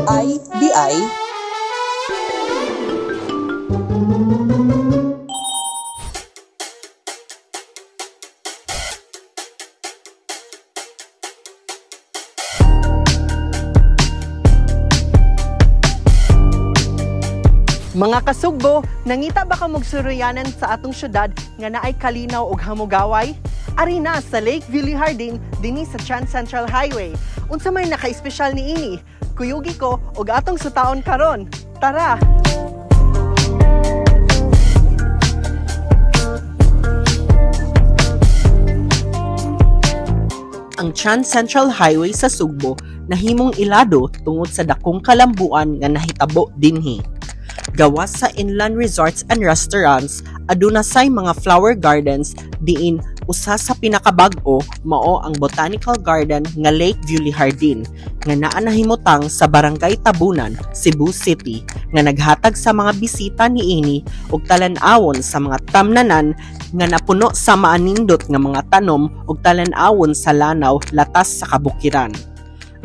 IDI Mga kasugbo, nangita ba ka magsuroyanan sa atong syudad nga naay kalinaw og hamugaway? Ari na sa Lake Villehardin dinhi sa Trans Central Highway. Unsa may naka-espesyal niini? Kuyugi ko og atong sutaon karon. Tara! Ang Trans Central Highway sa Sugbo nahimong ilado tungod sa dakong kalambuan nga nahitabo dinhi. Gawas sa inland resorts and restaurants, aduna say mga flower gardens diin usa sa pinakabag-o mao ang Botanical Garden nga Lake Villehardin nga naa nahimutang sa Barangay Tabunan, Cebu City nga naghatag sa mga bisita niini og talan-awon sa mga tamnanan nga napuno sa maanindot nga mga tanom ug talan-awon sa lanaw latas sa kabukiran.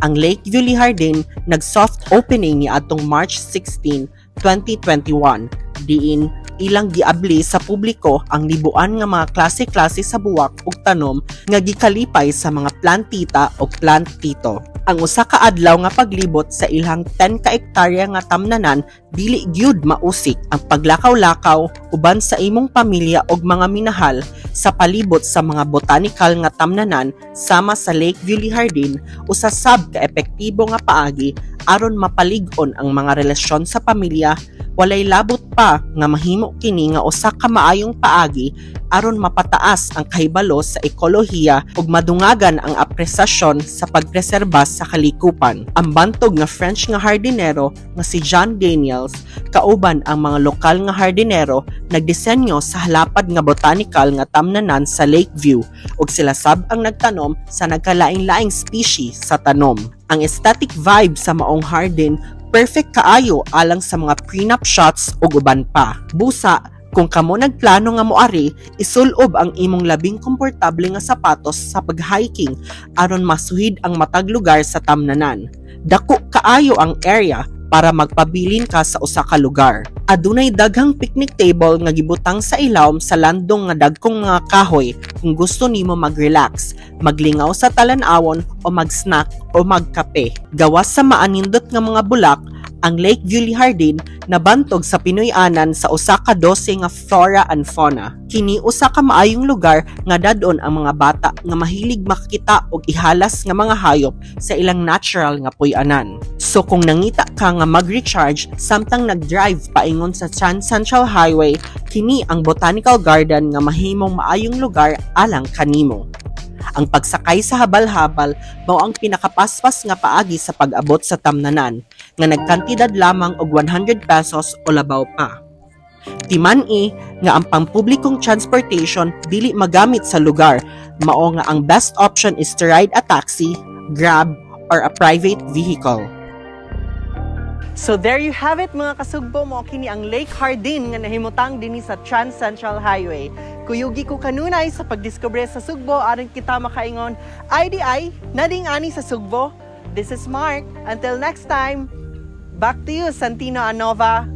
Ang Lake Villehardin nag-soft opening niadtong March 16, 2021 diin ilang giabli sa publiko ang libuan nga mga klase-klase sa buwak ug tanom nga gikalipay sa mga plantita o plantito. Ang usa ka adlaw nga paglibot sa ilang 10 ka hektarya nga tamnanan dili gyud mausik ang paglakaw-lakaw uban sa imong pamilya ug mga minahal sa palibot sa mga botanical nga tamnanan sama sa Lake Villehardin usa sab ka epektibo nga paagi aron mapalig-on ang mga relasyon sa pamilya. Walay labot pa nga mahimo kini nga usa ka maayong paagi aron mapataas ang kahibalo sa ekolohiya ug madungagan ang apresasyon sa pagpreserba sa kalikupan. Ang bantog nga French nga hardinero nga si John Daniels kauban ang mga lokal nga hardinero nagdisenyo sa halapad nga botanical nga tamnanan sa Lakeview ug sila sab ang nagtanom sa nagkalaing-laing species sa tanom. Ang aesthetic vibe sa maong harden perfect kaayo alang sa mga prenup shots ug uban pa. Busa, kung kamo nagplano nga moari, isulob ang imong labing komportable nga sapatos sa pag-hiking aron masuhid ang matag lugar sa tamnanan. Dako kaayo ang area para magpabilin ka sa usa ka lugar. Adunay daghang picnic table nga gibutang sa ilawom sa landong nga dagkong mga kahoy kung gusto nimo mag-relax, maglingaw sa talan-awon o mag-snack o magkape. Gawas sa maanindot nga mga bulak, ang Lake Villehardin nabantog sa Pinoy-anan sa usa ka 12 nga flora and fauna. Kini usa ka maayong lugar nga dadon ang mga bata nga mahilig makakita og ihalas nga mga hayop sa ilang natural nga puy-anan. So kung nangita ka nga mag-recharge samtang nag-drive paingon sa Trans Central Highway, kini ang Botanical Garden nga mahimong maayong lugar alang kanimo. Ang pagsakay sa habal-habal mao ang pinakapaspas nga paagi sa pag-abot sa tamnanan nga nagkantidad lamang og 100 pesos o labaw pa. Timan-i nga ang pampublikong transportation dili magamit sa lugar, mao nga ang best option is to ride a taxi, grab, or a private vehicle. So there you have it mga kasugbo, mo kini ang Lake Hardin nga nahimutang dinhi sa Trans Central Highway. Kuyugi ko kanunay sa pagdiskubre sa Sugbo aron kita makaingon IDI nading ani sa Sugbo. This is Mark. Until next time, back to you Santino Anova.